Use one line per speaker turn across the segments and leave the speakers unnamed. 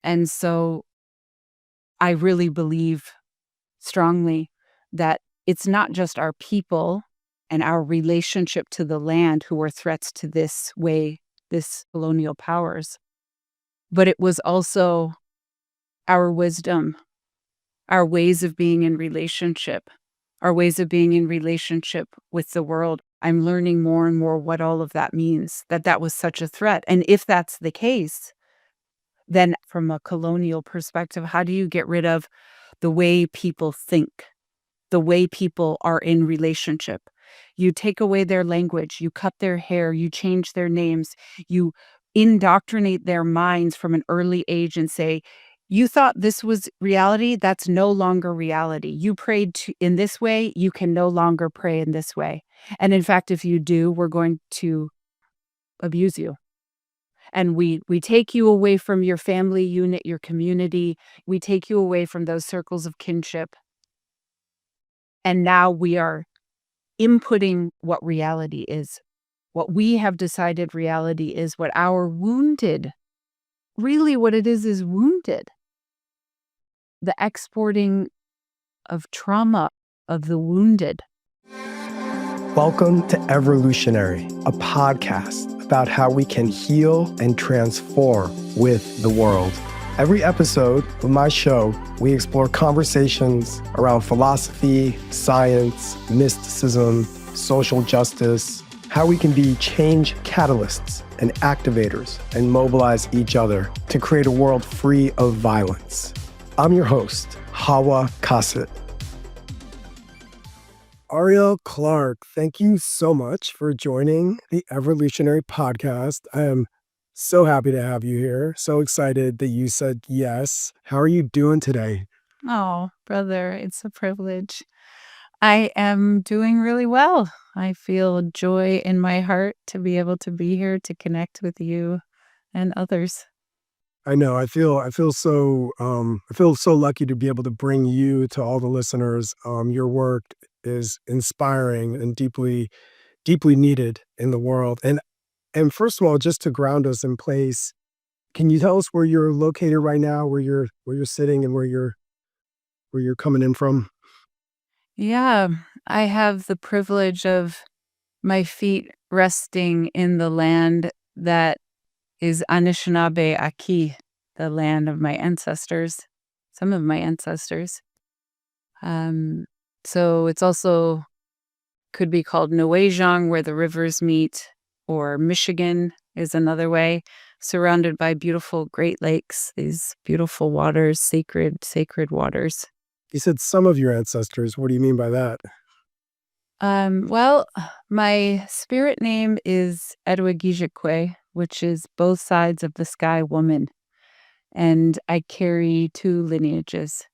And so I really believe strongly that it's not just our people and our relationship to the land who are threats to this colonial powers, but it was also our wisdom, our ways of being in relationship, our ways of being in relationship with the world. I'm learning more and more what all of that means, that was such a threat. And if that's the case, then from a colonial perspective, how do you get rid of the way people think, the way people are in relationship? You take away their language, you cut their hair, you change their names, you indoctrinate their minds from an early age and say, you thought this was reality, that's no longer reality. You prayed in this way, you can no longer pray in this way. And in fact, if you do, we're going to abuse you. And we take you away from your family unit, your community. We take you away from those circles of kinship. And now we are inputting what reality is. What we have decided reality is, what our wounded, really what it is wounded. The exporting of trauma of the wounded.
Welcome to Everlutionary, a podcast about how we can heal and transform with the world. Every episode of my show, we explore conversations around philosophy, science, mysticism, social justice, how we can be change catalysts and activators and mobilize each other to create a world free of violence. I'm your host, Hawah Kasat. Ariel Clark, thank you so much for joining the Everlutionary podcast. I am so happy to have you here. So excited that you said yes. How are you doing today?
Oh, brother, it's a privilege. I am doing really well. I feel joy in my heart to be able to be here to connect with you and others.
I know. I feel so lucky to be able to bring you to all the listeners. Your work is inspiring and deeply needed in the world. And first of all, just to ground us in place, can you tell us where you're located right now, where you're sitting and where you're coming in from?
Yeah, I have the privilege of my feet resting in the land that is Anishinaabe Aki, the land of my ancestors, some of my ancestors. So it's also could be called Nuejang, where the rivers meet, or Michigan is another way, surrounded by beautiful Great Lakes, these beautiful waters, sacred waters.
You said some of your ancestors. What do you mean by that?
Well, my spirit name is Edwigijikwe, which is both sides of the sky woman. And I carry two lineages.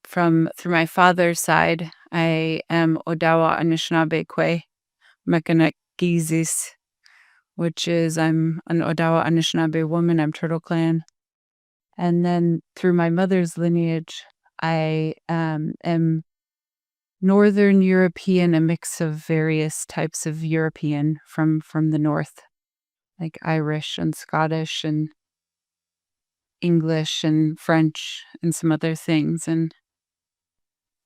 Through my father's side, I am Odawa Anishinaabe Kwe, Mekanakizis, which is I'm an Odawa Anishinaabe woman, I'm Turtle Clan. And then through my mother's lineage, I am Northern European, a mix of various types of European from the north, like Irish and Scottish and English and French and some other things. And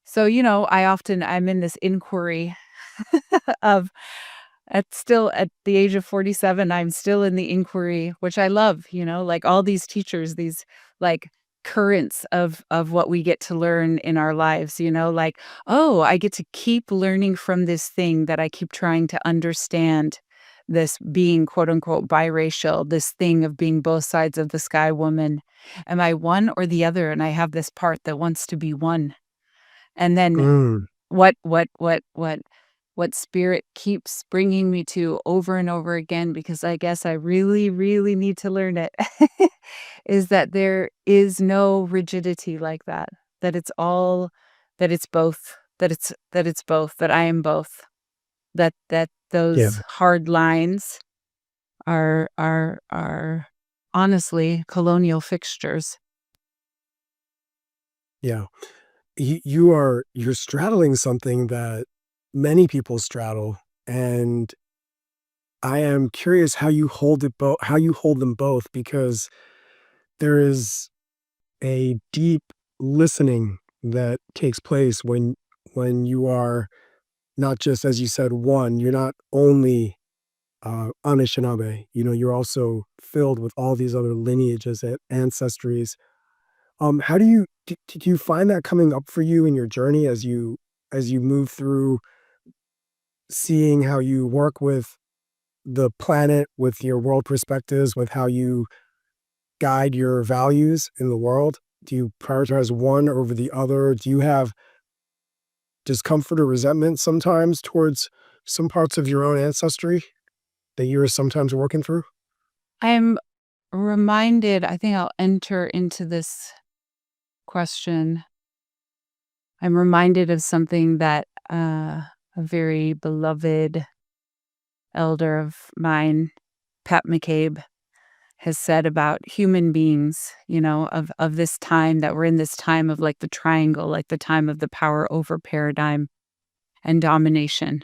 so, I'm in this inquiry of at the age of 47, I'm still in the inquiry, which I love, like all these teachers, these like currents of what we get to learn in our lives, like, oh, I get to keep learning from this thing that I keep trying to understand, this being quote unquote biracial, this thing of being both sides of the sky woman. Am I one or the other? And I have this part that wants to be one. And then what spirit keeps bringing me to over and over again, because I guess I really, really need to learn it, is that there is no rigidity like that, that it's all, that it's both, that it's both, that I am both, that
Yeah.
those hard lines are honestly colonial fixtures.
Yeah. You're straddling something that many people straddle, and I am curious how you hold them both, because there is a deep listening that takes place when you are not just, as you said, one, you're not only Anishinaabe, you're also filled with all these other lineages and ancestries. How do you find that coming up for you in your journey as you move through seeing how you work with the planet, with your world perspectives, with how you guide your values in the world? Do you prioritize one over the other? Do you have discomfort or resentment sometimes towards some parts of your own ancestry that you're sometimes working through?
I'm reminded, I think I'll enter into this question. I'm reminded of something that a very beloved elder of mine, Pat McCabe, has said about human beings, of this time, that we're in this time of like the triangle, like the time of the power over paradigm and domination.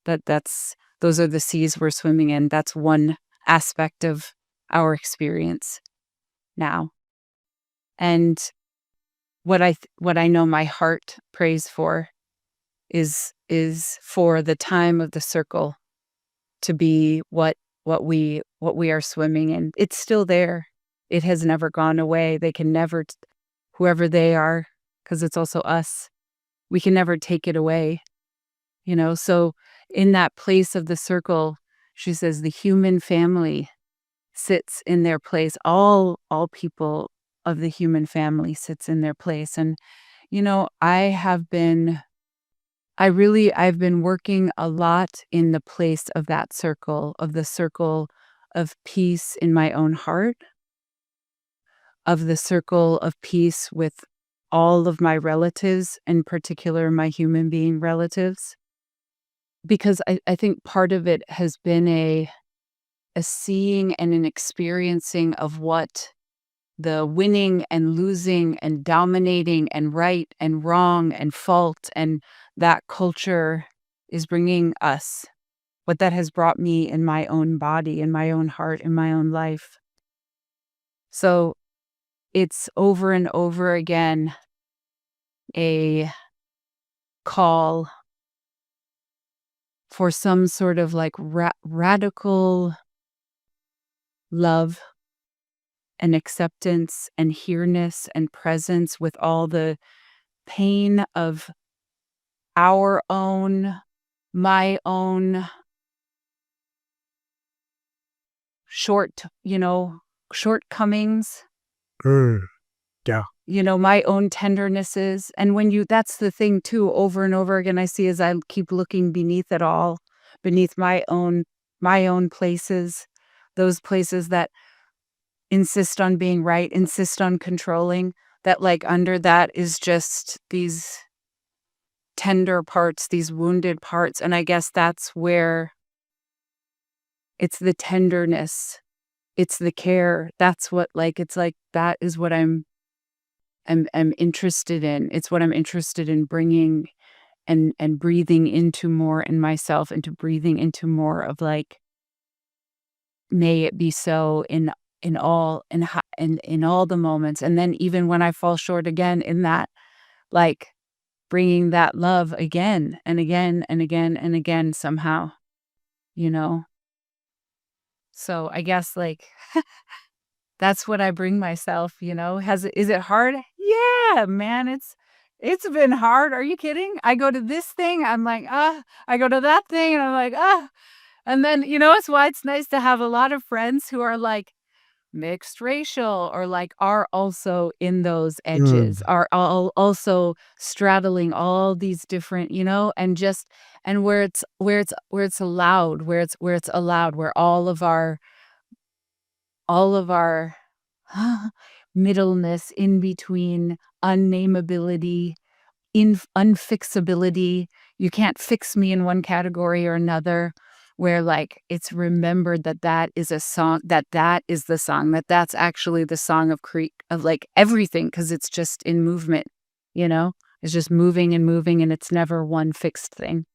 Those are the seas we're swimming in. That's one aspect of our experience now. And what I know my heart prays for is for the time of the circle to be what we are swimming in. It's still there. It has never gone away. They can never, whoever they are, because it's also us. We can never take it away. So in that place of the circle, she says the human family sits in their place. All people of the human family sits in their place. And I've been working a lot in the place of that circle, of the circle of peace in my own heart, of the circle of peace with all of my relatives, in particular my human being relatives. Because I think part of it has been a seeing and an experiencing of what the winning and losing and dominating and right and wrong and fault and that culture is bringing us, what that has brought me in my own body, in my own heart, in my own life. So it's over and over again a call for some sort of like radical love and acceptance and here-ness and presence with all the pain of our own, my own shortcomings,
Mm, yeah.
my own tendernesses. And that's the thing too, over and over again, I see as I keep looking beneath it all, beneath my own places, those places that insist on being right, insist on controlling, that like under that is just these tender parts, these wounded parts. And I guess that's where it's the tenderness, it's the care. That's what it's like that is what I'm interested in. It's what I'm interested in bringing and breathing into more in myself, into breathing into more of like, may it be so in all in all the moments. And then even when I fall short again in that, like bringing that love again and again and again and again somehow, you know? So I guess like that's what I bring myself, is it hard? Yeah, man, it's been hard. Are you kidding? I go to this thing, I'm like, I go to that thing and I'm like, and then, it's why it's nice to have a lot of friends who are like mixed racial or like are also in those edges,
Mm.
are all also straddling all these different, and where it's allowed, where all of our middleness in between, unnameability, unfixability. You can't fix me in one category or another. Where like it's remembered that is a song, that is the song, that's actually the song of like everything, because it's just in movement, you know. It's just moving and moving, and it's never one fixed thing.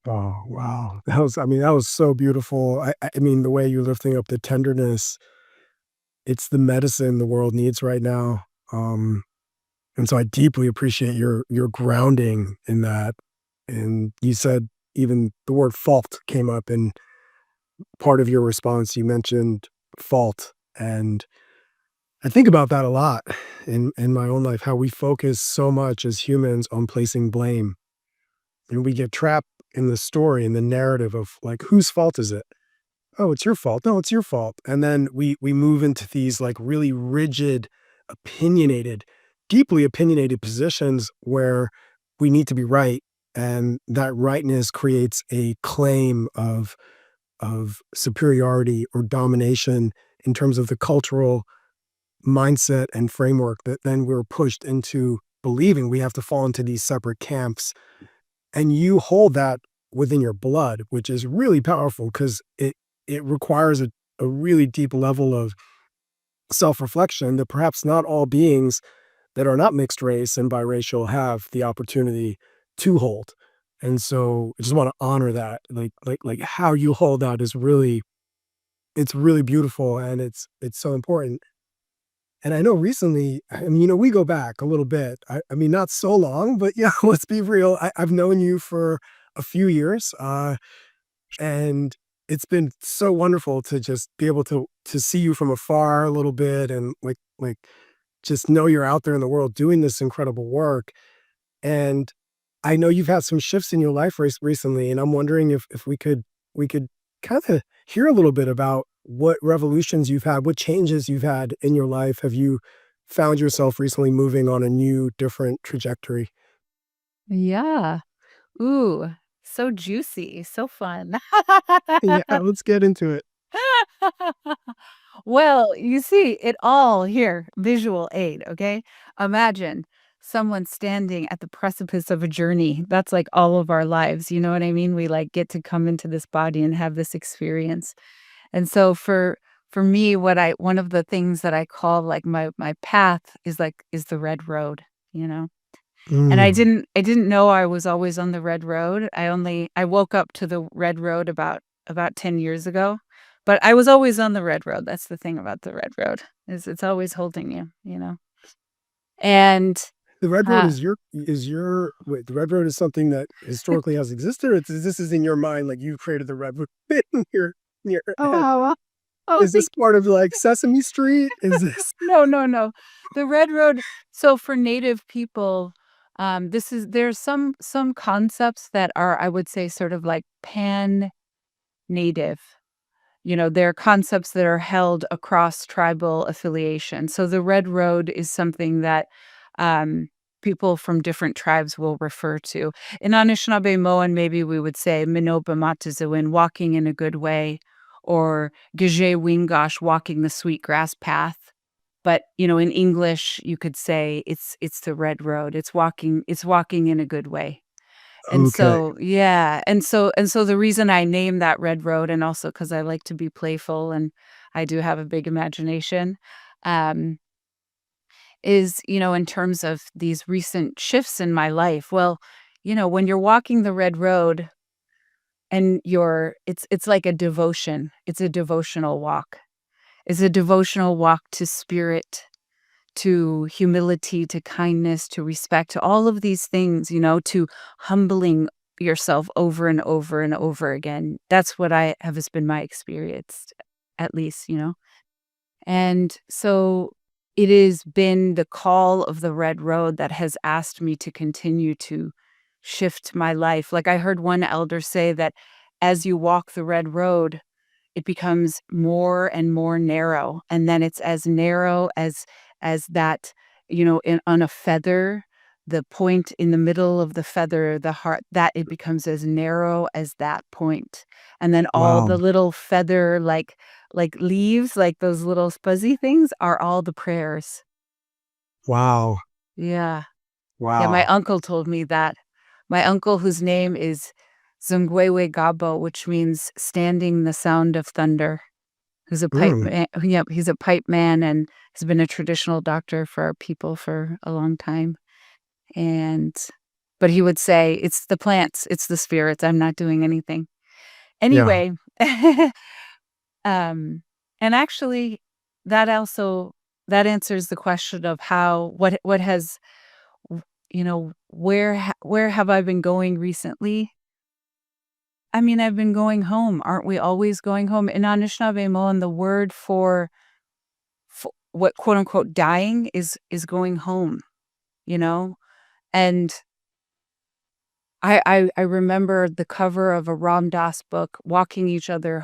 Oh, wow. That was so beautiful. I mean, the way you're lifting up the tenderness, it's the medicine the world needs right now. And so I deeply appreciate your grounding in that. And you said even the word fault came up in part of your response. You mentioned fault, and I think about that a lot in my own life, how we focus so much as humans on placing blame, and we get trapped in the story, in the narrative of like, whose fault is it? Oh, it's your fault. No, it's your fault. And then we move into these like really rigid, opinionated, deeply opinionated positions where we need to be right. And that rightness creates a claim of superiority or domination in terms of the cultural mindset and framework that then we're pushed into believing we have to fall into these separate camps. And you hold that within your blood, which is really powerful because it requires a really deep level of self-reflection that perhaps not all beings that are not mixed race and biracial have the opportunity to hold. And so I just want to honor that. Like how you hold that is really, it's really beautiful, and it's so important. And I know recently, I mean, we go back a little bit. I mean, not so long, but yeah, let's be real. I've known you for a few years. And it's been so wonderful to just be able to see you from afar a little bit, and like just know you're out there in the world doing this incredible work. And I know you've had some shifts in your life recently, and I'm wondering if we could kind of hear a little bit about what revolutions you've had, what changes you've had in your life. Have you found yourself recently moving on a new, different trajectory?
Yeah. Ooh, so juicy, so fun.
Yeah, let's get into it.
Well, you see, it all here, visual aid, okay? Imagine someone standing at the precipice of a journey. That's like all of our lives, you know what I mean? We like get to come into this body and have this experience. And so for me, what I one of the things that I call like my path is the red road, you know? And
Mm,
I didn't know I was always on the red road. I woke up to the red road about 10 years ago, but I was always on the red road. That's the thing about the red road, is it's always holding you, you know? And,
the red road
uh
is your wait, the red road is something that historically has existed, or this is in your mind, like you created the red road in your
Oh,
head?
wow. Oh,
Is this
thank
part of like Sesame Street? Is this
No, no, no. The red road, so for Native people, there's some concepts that are, I would say, sort of like pan-Native. You know, they're concepts that are held across tribal affiliation. So the red road is something that um, people from different tribes will refer to. In Anishinaabe maybe we would say Minoba Matazewin, walking in a good way, or Gege Wingosh, walking the sweet grass path. But, you know, in English, you could say it's the red road. It's walking in a good way. And
okay?
so yeah, and so the reason I named that red road, and also because I like to be playful and I do have a big imagination, um, is, you know, in terms of these recent shifts in my life. Well, you know, when you're walking the red road and it's like a devotion. It's a devotional walk. It's a devotional walk to spirit, to humility, to kindness, to respect, to all of these things, you know, to humbling yourself over and over and over again. That's what I have has been my experience, at least, you know. And so it has been the call of the red road that has asked me to continue to shift my life. Like I heard one elder say that as you walk the red road, it becomes more and more narrow, and then it's as narrow as that, you know, on a feather, the point in the middle of the feather, the heart, that it becomes as narrow as that point, and then all
Wow,
the little feather, like leaves, like those little fuzzy things, are all the prayers.
wow,
Yeah. Yeah, my
wow.
uncle told me that. My uncle, whose name is Zungwewe Gabo, which means standing the sound of thunder. Who's a pipe
Mm,
man. Yep, he's a pipe man and has been a traditional doctor for our people for a long time, and but he would say, "It's the plants, it's the spirits, I'm not doing anything."
yeah.
Anyway, um, and actually, that also that answers the question of how what has where have I been going recently? I mean, I've been going home. Aren't we always going home? In Anishinaabe and the word for what quote unquote dying is going home, you know? And I remember the cover of a Ram Dass book, walking each other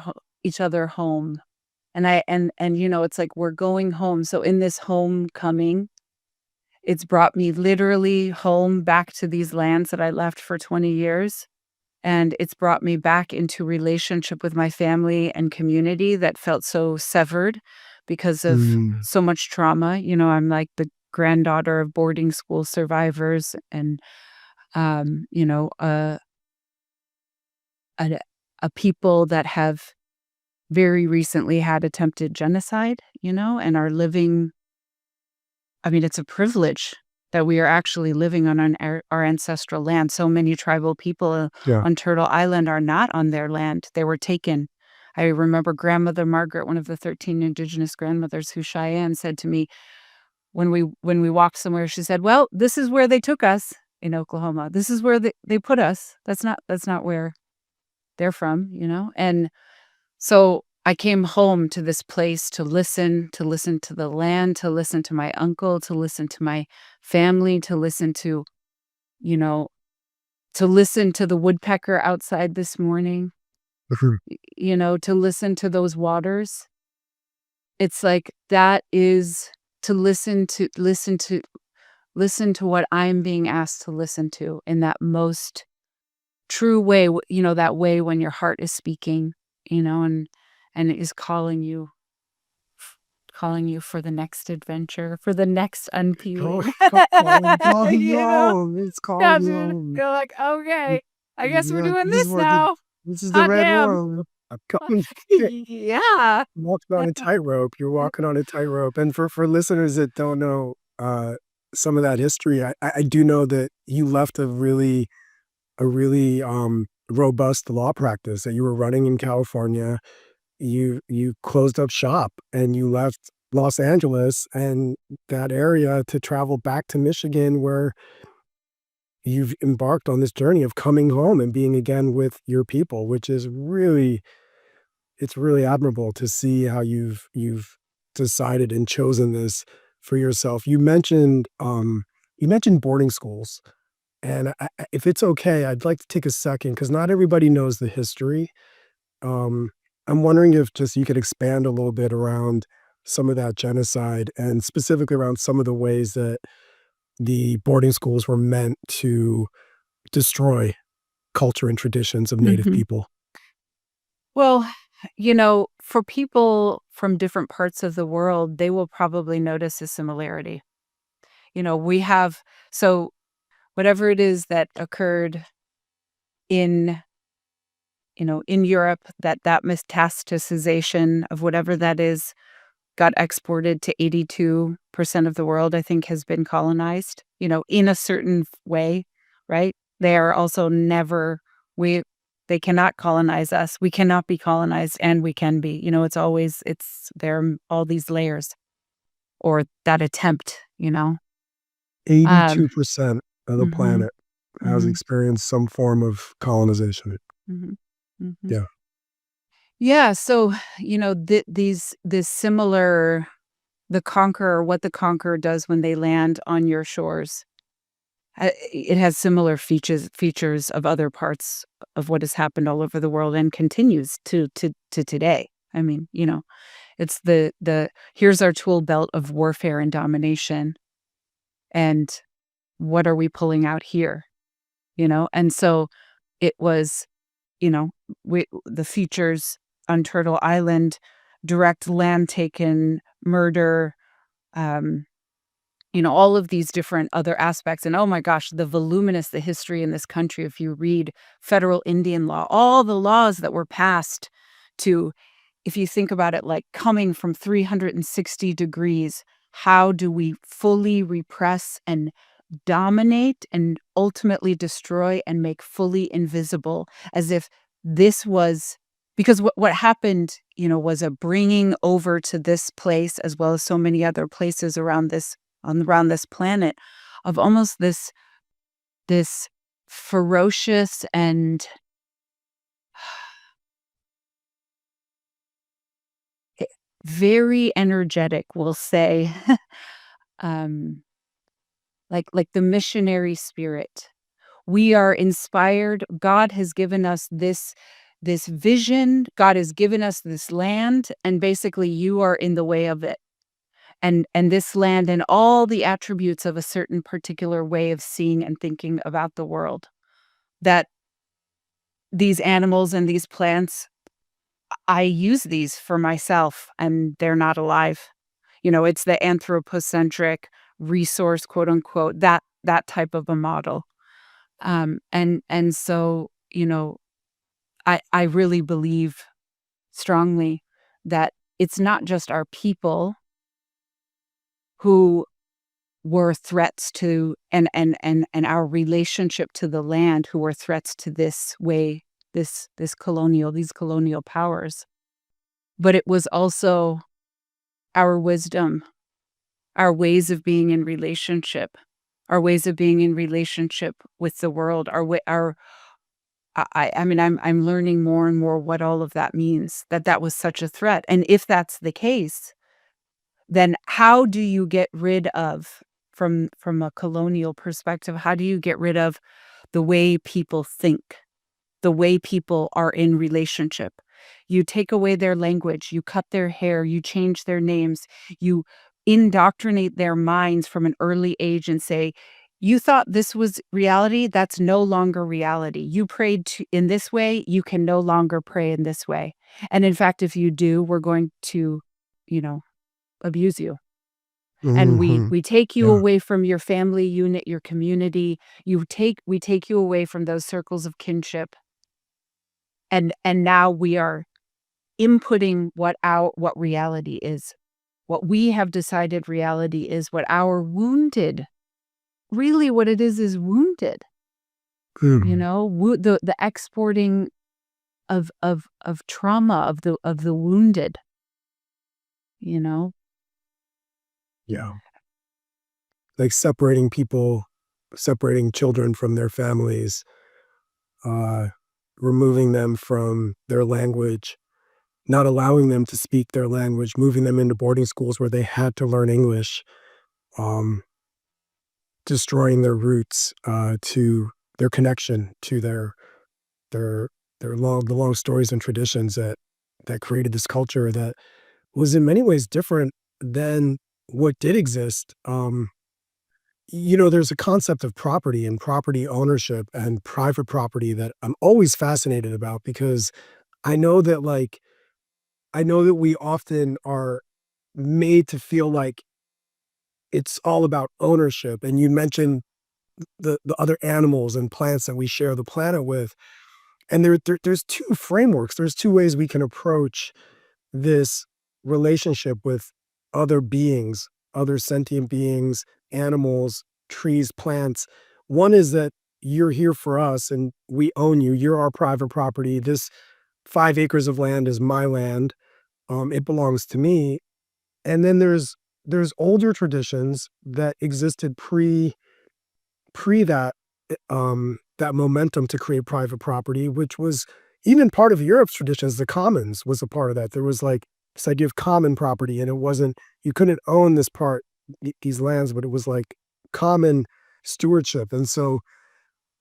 home. And it's like we're going home. So in this homecoming, it's brought me literally home back to these lands that I left for 20 years. And it's brought me back into relationship with my family and community that felt so severed because of
Mm.
so much trauma. I'm like the granddaughter of boarding school survivors and, um, you know, a, a, a people that have very recently had attempted genocide, and are living. I mean, it's a privilege that we are actually living on our ancestral land. So many tribal people
Yeah.
on Turtle Island are not on their land. They were taken. I remember grandmother Margaret, one of the 13 Indigenous grandmothers who Cheyenne said to me when we walked somewhere, she said, "Well, this is where they took us in Oklahoma. This is where they put us. That's not where they're from." And so I came home to this place to listen to the land, to listen to my uncle, to listen to my family, you know, to listen to the woodpecker outside this morning,
Mhm.
to listen to those waters. It's like that is to listen to what I'm being asked to listen to in that most true way, that way when your heart is speaking, and it is calling you for the next adventure, for the next
Call,
unpeeling.
call you
You know?
home. It's calling
Yeah,
you
dude.
home.
You're like, "Okay, I guess we're
You're like,
doing this now.
this is the
Hot
red
damn."
room. I'm coming.
Yeah.
Walking on a tightrope. You're walking on a tightrope. And for listeners that don't know some of that history, I do know that you left a really robust law practice that you were running in California. You closed up shop and you left Los Angeles and that area to travel back to Michigan, where you've embarked on this journey of coming home and being again with your people, which is really it's really admirable to see how you've decided and chosen this for yourself. You mentioned boarding schools, and if it's okay, I'd like to take a second because not everybody knows the history. Um, I'm wondering if just you could expand a little bit around some of that genocide and specifically around some of the ways that the boarding schools were meant to destroy culture and traditions of Native
Mhm.
people.
Well, for people from different parts of the world, they will probably notice a similarity. We have so whatever it is that occurred in in Europe, that metastasization of whatever that is got exported to 82% of the world, I think, has been colonized, in a certain way, right? They are also never we they cannot colonize us. We cannot be colonized and we can be. There are all these layers or that attempt. Um
82% of the
mhm,
planet has
mhm,
experienced some form of colonization.
mhm, mhm.
Yeah.
Yeah, so, this similar the conqueror, what the conqueror does when they land on your shores. It has similar features of other parts of what has happened all over the world and continues to today. I mean, it's the here's our tool belt of warfare and domination, and what are we pulling out here? And so it was, you know, the features on Turtle Island, direct land taken, murder, um, all of these different other aspects. And oh my gosh, the history in this country, if you read federal Indian law, all the laws that were passed to, if you think about it, like coming from 360 degrees, how do we fully repress and dominate and ultimately destroy and make fully invisible, as if this was because what happened, was a bringing over to this place as well as so many other places around this planet of almost this ferocious and very energetic, we'll say, um, like the missionary spirit. We are inspired. God has given us this vision. God has given us this land, and basically you are in the way of it. And this land and all the attributes of a certain particular way of seeing and thinking about the world. That these animals and these plants, I use these for myself, and they're not alive. It's the anthropocentric resource, quote unquote, that type of a model. And so, I really believe strongly that it's not just our people who were threats to and our relationship to the land who were threats to this way, these colonial powers. But it was also our wisdom, our ways of being in relationship, our ways of being in relationship with the world, our I mean, I'm learning more and more what all of that means, that was such a threat. And if that's the case, then how do you get rid of, from a colonial perspective, how do you get rid of the way people think, the way people are in relationship? You take away their language, you cut their hair, you change their names, you indoctrinate their minds from an early age and say, you thought this was reality, that's no longer reality. You prayed in this way, you can no longer pray in this way. And in fact, if you do, we're going to, you know, abuse you. And
Hmm.
we take you
Yeah.
away from your family unit, your community. We take you away from those circles of kinship. And now we are inputting what reality is. What we have decided reality is, what our wounded, really what it is wounded.
Mm.
The exporting of trauma of the wounded, you know?
Yeah. Like separating people, separating children from their families, uh, removing them from their language, not allowing them to speak their language, moving them into boarding schools where they had to learn English, um, destroying their roots, to their connection to their the long stories and traditions that created this culture that was in many ways different than what did exist. There's a concept of property and property ownership and private property that I'm always fascinated about because I know that like I know that we often are made to feel like it's all about ownership. And you mentioned the other animals and plants that we share the planet with. And there's two frameworks. There's two ways we can approach this relationship with other beings, other sentient beings, animals, trees, plants. One is that you're here for us and we own you. You're our private property. This 5 acres of land is my land. It belongs to me. And then there's older traditions that existed pre that that momentum to create private property, which was even part of Europe's traditions. The commons was a part of that. There was like this idea of common property, and it wasn't you couldn't own this part these lands, but it was like common stewardship. And so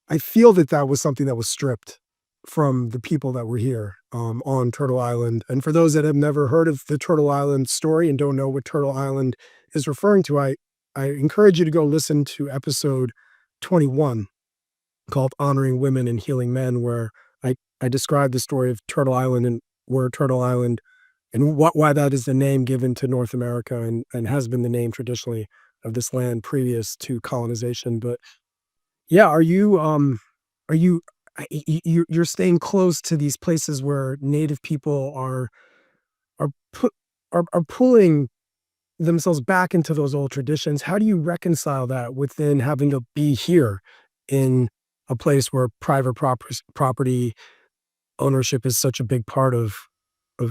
I feel that that was something that was stripped from the people that were here on Turtle Island. And for those that have never heard of the Turtle Island story and don't know what Turtle Island is referring to, I encourage you to go listen to episode 21 called Honoring Women and Healing Men, where I describe the story of Turtle Island and where Turtle Island and why that is the name given to North America and has been the name traditionally of this land previous to colonization. But yeah, are you you're staying close to these places where Native people are put are pulling themselves back into those old traditions. How do you reconcile that within having to be here in a place where private property ownership is such a big part of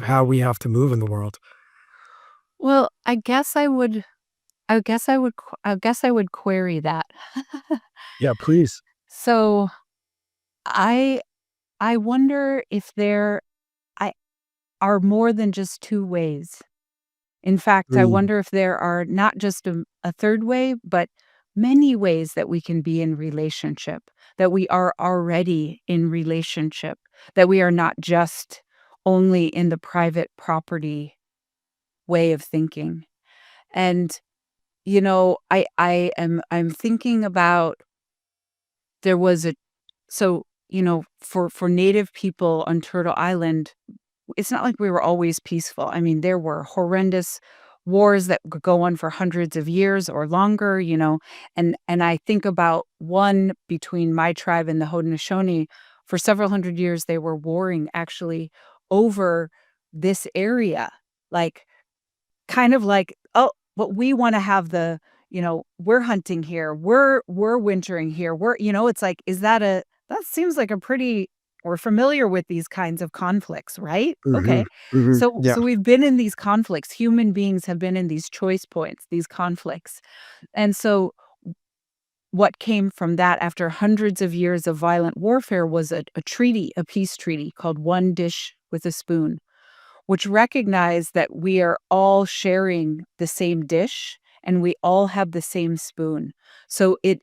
how we have to move in the world.
Well, I guess I would query that.
Yeah, please.
So, I I wonder if there I are more than just 2 ways. In fact, I
Mm,
wonder if there are not just a third way, but many ways that we can be in relationship, that we are already in relationship, that we are not just only in the private property way of thinking. And, I'm thinking about there was a so, for Native people on Turtle Island, it's not like we were always peaceful. I mean, there were horrendous wars that could go on for hundreds of years or longer, and I think about one between my tribe and the Haudenosaunee. For several hundred years, they were warring actually over this area, like kind of like, "Oh, but we wanna have we're hunting here, we're wintering here, it's like, is that seems like a pretty we're familiar with these kinds of conflicts, right?
mhm,
Okay.
mhm,
So
yeah,
we've been in these conflicts, human beings have been in these choice points, these conflicts, and so what came from that after hundreds of years of violent warfare was a treaty, a peace treaty called One Dish with a Spoon, which recognize that we are all sharing the same dish and we all have the same spoon. So it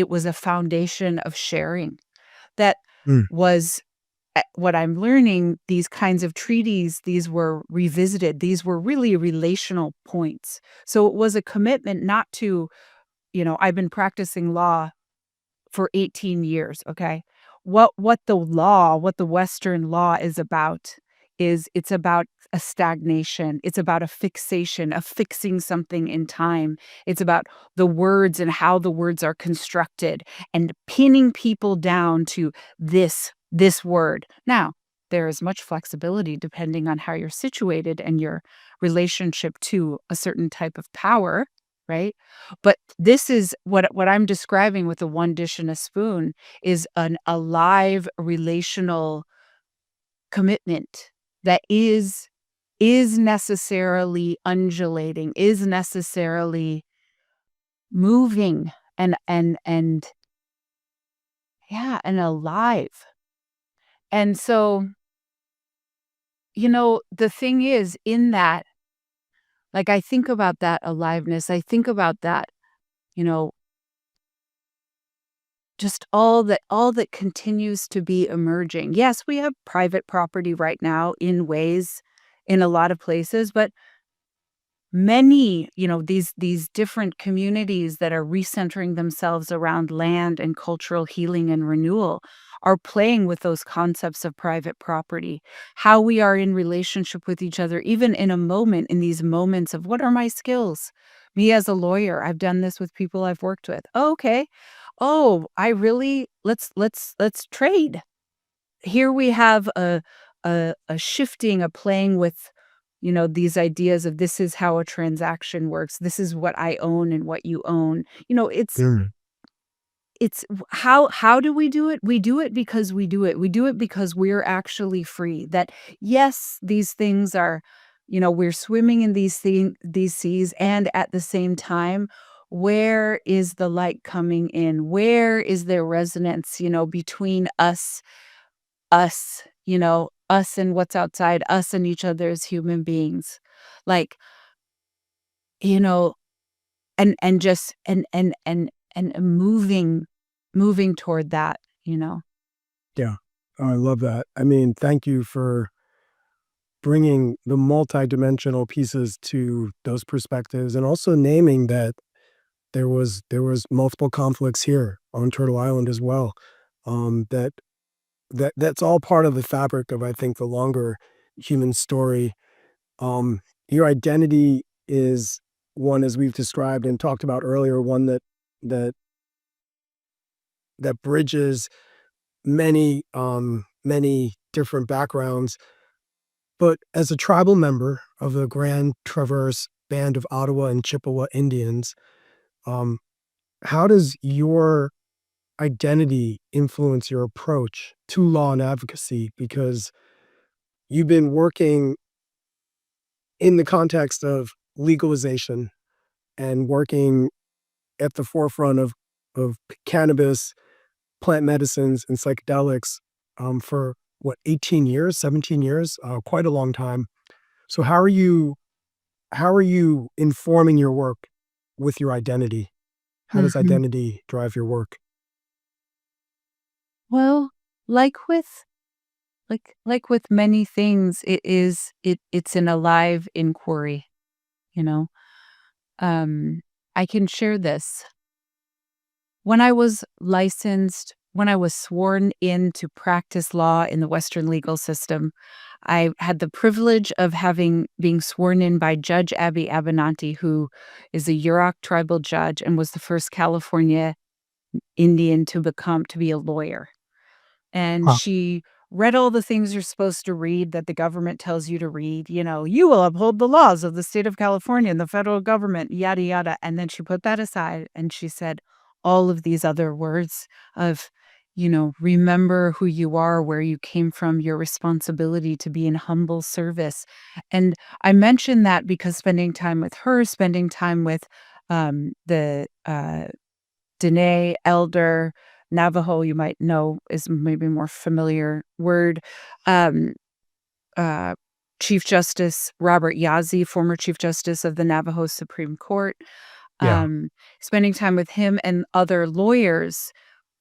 was a foundation of sharing that
mm,
was what I'm learning. These kinds of treaties, these were revisited. These were really relational points. So it was a commitment not to, I've been practicing law for 18 years, okay? What the Western law is about is it's about a stagnation. It's about a fixation, of fixing something in time. It's about the words and how the words are constructed and pinning people down to this word. Now, there is much flexibility depending on how you're situated and your relationship to a certain type of power, right? But this is what I'm describing with the one dish and a spoon is an alive relational commitment that is necessarily undulating, is necessarily moving and yeah, and alive. And so, the thing is in that, like I think about that aliveness, I think about that, you know, just all that continues to be emerging. Yes, we have private property right now in ways in a lot of places, but many, these different communities that are recentering themselves around land and cultural healing and renewal are playing with those concepts of private property, how we are in relationship with each other, even in a moment, in these moments of what are my skills? Me as a lawyer, I've done this with people I've worked with. Oh, okay. Oh, I really let's trade. Here we have a shifting, a playing with, these ideas of this is how a transaction works. This is what I own and what you own.
mm,
How do we do it? We do it because we do it. We do it because we're actually free. That yes, these things are, we're swimming in these seas, and at the same time, where is the light coming in? Where is there resonance, between us and what's outside, us and each other as human beings. Like, you know, and just and moving toward that.
yeah. Oh, I love that. I mean, thank you for bringing the multidimensional pieces to those perspectives and also naming that there was multiple conflicts here on Turtle Island as well. That's all part of the fabric of, I think, the longer human story. Um, your identity is one, as we've described and talked about earlier, one that that bridges many different backgrounds. But as a tribal member of the Grand Traverse Band of Ottawa and Chippewa Indians, um, how does your identity influence your approach to law and advocacy? Because you've been working in the context of legalization and working at the forefront of cannabis, plant medicines, and psychedelics for what, 18 years, 17 years, quite a long time. So how are you informing your work with your identity? How does
Mhm.
identity drive your work?
Well, like with many things, it's an alive inquiry, you know? Um, I can share this. When I was sworn in to practice law in the Western legal system, I had the privilege of being sworn in by Judge Abby Abenanti, who is a Yurok tribal judge and was the first California Indian to be a lawyer. And
Huh.
she read all the things you're supposed to read that the government tells you to read, "You will uphold the laws of the state of California and the federal government, yada, yada." And then she put that aside and she said all of these other words of, remember who you are, where you came from, your responsibility to be in humble service. And I mention that because spending time with her, spending time with the Dene elder, Navajo, you might know is maybe more familiar word. Um, uh, Chief Justice Robert Yazzie, former Chief Justice of the Navajo Supreme Court,
Yeah.
um, spending time with him and other lawyers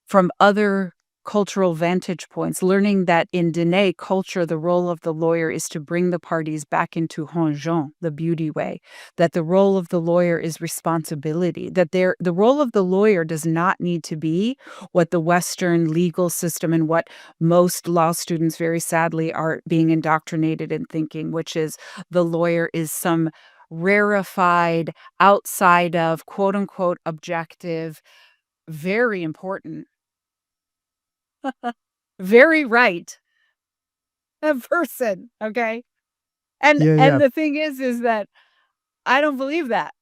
from other cultural vantage points, learning that in Dene culture, the role of the lawyer is to bring the parties back into honjon, the beauty way, that the role of the lawyer is responsibility, that the role of the lawyer does not need to be what the Western legal system and what most law students very sadly are being indoctrinated in thinking, which is the lawyer is some rarefied, outside of quote unquote objective, very important, very right a person, okay? And
Yeah, yeah.
and the thing is that I don't believe that.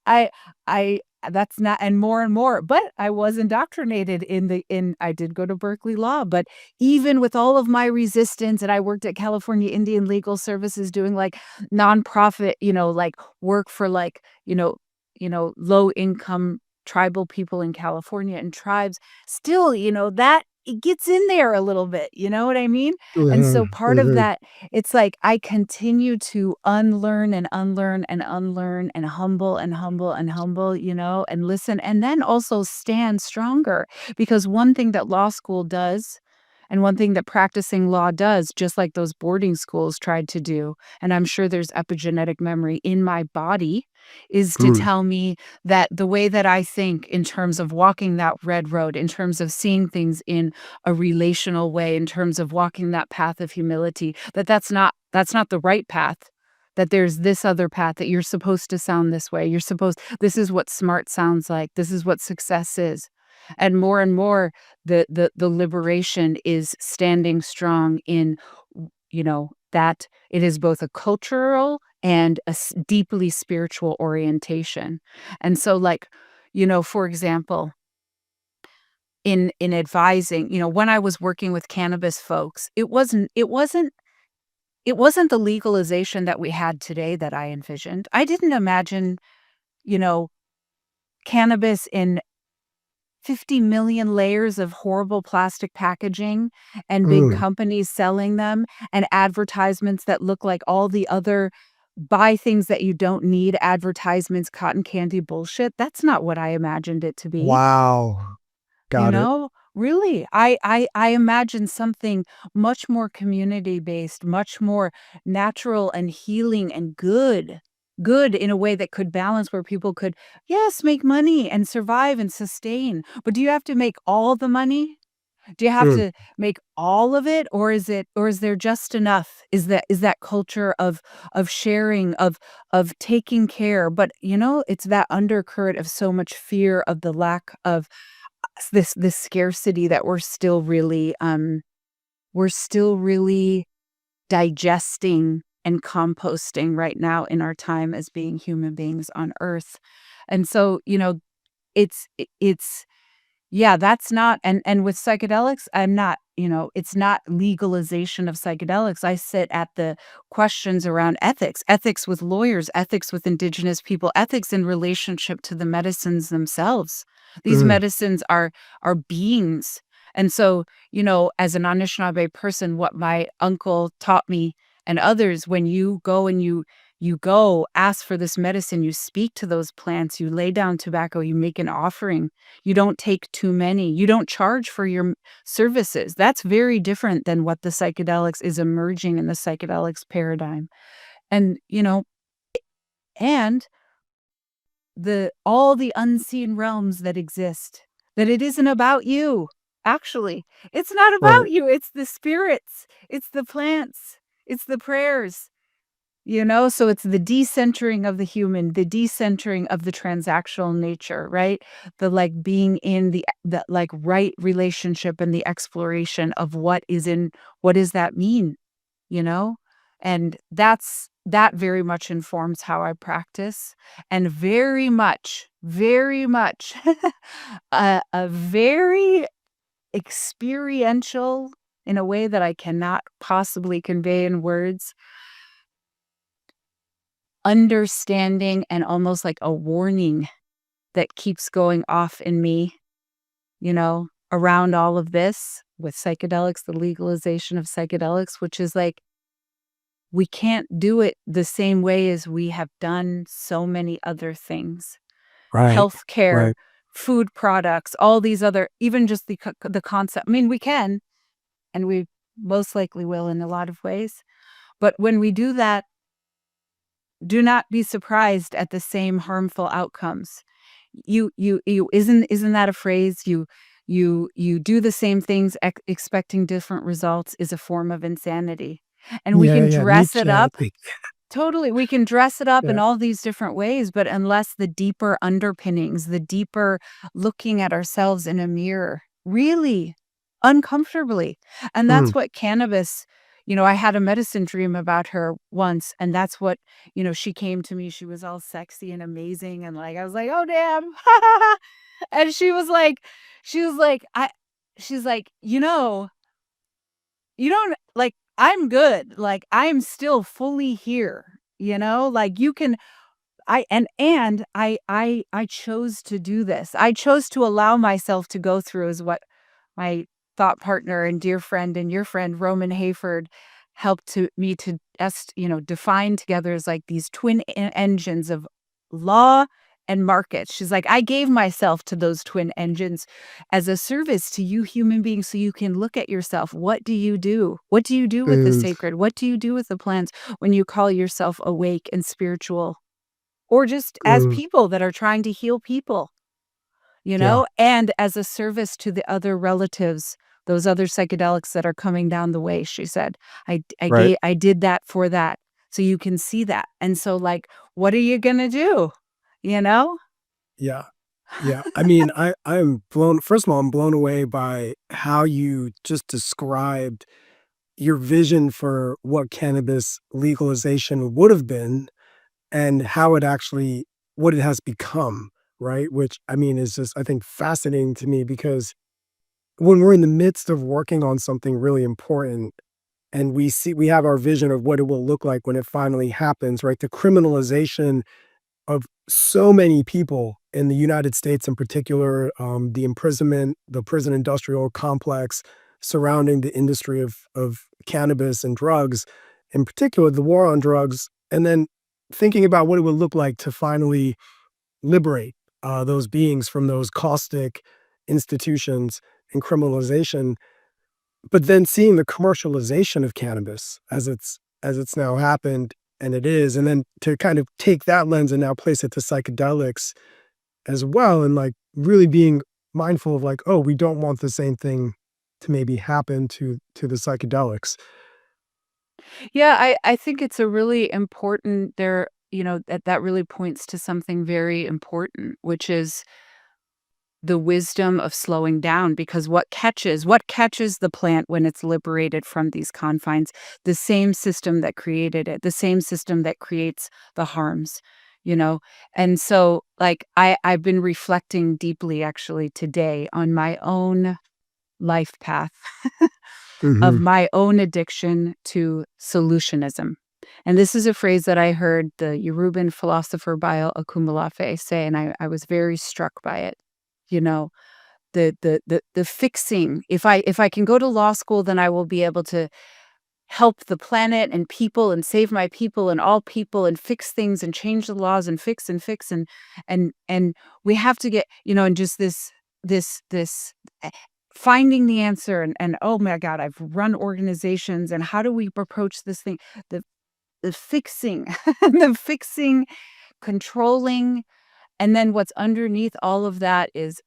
I I that's not and more, but I was indoctrinated in I did go to Berkeley Law, but even with all of my resistance, and I worked at California Indian Legal Services doing, like, nonprofit, like, work for, like, low income tribal people in California and tribes, still, that it gets in there a little bit, you know what I mean? And
Mhm,
so part of
mhm.
that, it's like I continue to unlearn and unlearn and unlearn and humble and humble and humble, and listen, and then also stand stronger. Because one thing that law school does, and one thing that practicing law does, just like those boarding schools tried to do, and I'm sure there's epigenetic memory in my body, is to
Mm,
tell me that the way that I think in terms of walking that red road, in terms of seeing things in a relational way, in terms of walking that path of humility, that's not the right path, that there's this other path, that you're supposed to sound this way. This is what smart sounds like. This is what success is. And more, the liberation is standing strong in, that it is both a cultural and a deeply spiritual orientation. And so, like, for example, in advising, when I was working with cannabis folks, it wasn't the legalization that we had today that I envisioned. I didn't imagine, you know, cannabis in 50 million layers of horrible plastic packaging and big
mm.
companies selling them and advertisements that look like all the other buy things that you don't need advertisements, cotton candy bullshit. That's not what I imagined it to be.
Wow. Got it.
Really, I imagine something much more community-based, much more natural and healing and good in a way that could balance where people could, yes, make money and survive and sustain, but do you have to make all the money? Do you have
Mm,
to make all of it, or is there just enough? Is that culture of sharing, of taking care, but, it's that undercurrent of so much fear of the lack of this scarcity that we're still really digesting and composting right now in our time as being human beings on Earth. And so, it's Yeah, that's not, and with psychedelics, I'm not, it's not legalization of psychedelics. I sit at the questions around ethics, ethics with lawyers, ethics with indigenous people, ethics in relationship to the medicines themselves. These
Mm,
medicines are beings. And so, as an Anishinaabe person, what my uncle taught me and others, when you go and you go ask for this medicine, you speak to those plants, you lay down tobacco, you make an offering, you don't take too many. You don't charge for your services. That's very different than what the psychedelics is emerging in the psychedelics paradigm. And, and the all the unseen realms that exist, that it isn't about you. Actually, it's not
right,
about you. It's the spirits, it's the plants, it's the prayers. So it's the decentering of the human, the decentering of the transactional nature, right? The like being in the like right relationship and the exploration of what does that mean, you know? And that very much informs how I practice, and very much a very experiential, in a way that I cannot possibly convey in words, understanding and almost like a warning that keeps going off in me, around all of this with psychedelics, the legalization of psychedelics, which is like, we can't do it the same way as we have done so many other things.
right,
Healthcare,
right.
food products, all these other, even just the concept. I mean, we can, and we most likely will in a lot of ways. But when we do that, do not be surprised at the same harmful outcomes. You isn't that a phrase? You do the same things expecting different results is a form of insanity. And we
Yeah,
can
yeah,
dress
Nietzsche,
it
I
up.
think.
Totally, we can dress it up in
Yeah.
all these different ways, but unless the deeper underpinnings, the deeper looking at ourselves in a mirror, really uncomfortably. And
Mm,
that's what cannabis, I had a medicine dream about her once, and that's what, she came to me, she was all sexy and amazing, and like I was like, "Oh, damn." And she's like, you don't like, I'm good. Like, I'm still fully here, Like, you can I chose to do this. I chose to allow myself to go through, is what my thought partner and dear friend and your friend Roman Hayford helped to me to define together, as like these twin engines of law and markets. She's like, I gave myself to those twin engines as a service to you human beings, so you can look at yourself. What do you do? What do you do with the
mm,
sacred? What do you do with the plants when you call yourself awake and spiritual? Or just as
mm.
people that are trying to heal people,
Yeah,
and as a service to the other relatives, those other psychedelics that are coming down the way, she said.
right.
I did that for that, so you can see that. And so, like, what are you gonna do? You know?
Yeah, yeah. I mean, I'm blown first of all, I'm blown away by how you just described your vision for what cannabis legalization would have been and how it actually what it has become, right? Which, I mean, is just, I think, fascinating to me because when we're in the midst of working on something really important and we have our vision of what it will look like when it finally happens, right? The criminalization of so many people in the United States in particular, the imprisonment, the prison industrial complex surrounding the industry of cannabis and drugs, in particular, the war on drugs, and then thinking about what it would look like to finally liberate those beings from those caustic institutions and criminalization, but then seeing the commercialization of cannabis as it's now happened, and it is, and then to kind of take that lens and now place it to psychedelics as well, and, like, really being mindful of, like, "Oh, we don't want the same thing to maybe happen to the psychedelics."
Yeah, I think it's a really important there, that really points to something very important, which is the wisdom of slowing down, because what catches the plant when it's liberated from these confines? The same system that created it, the same system that creates the harms. you know? And so, like, I've been reflecting deeply actually today on my own life path of
Hmm.
my own addiction to solutionism. And this is a phrase that I heard the Yoruban philosopher Bayo Akumulafe say, and I was very struck by it. You know, the fixing. If I can go to law school, then I will be able to help the planet and people and save my people and all people and fix things and change the laws and fix and we have to get, and just this finding the answer and oh my god, I've run organizations, and how do we approach this thing, the the fixing the fixing, controlling, and then what's underneath all of that is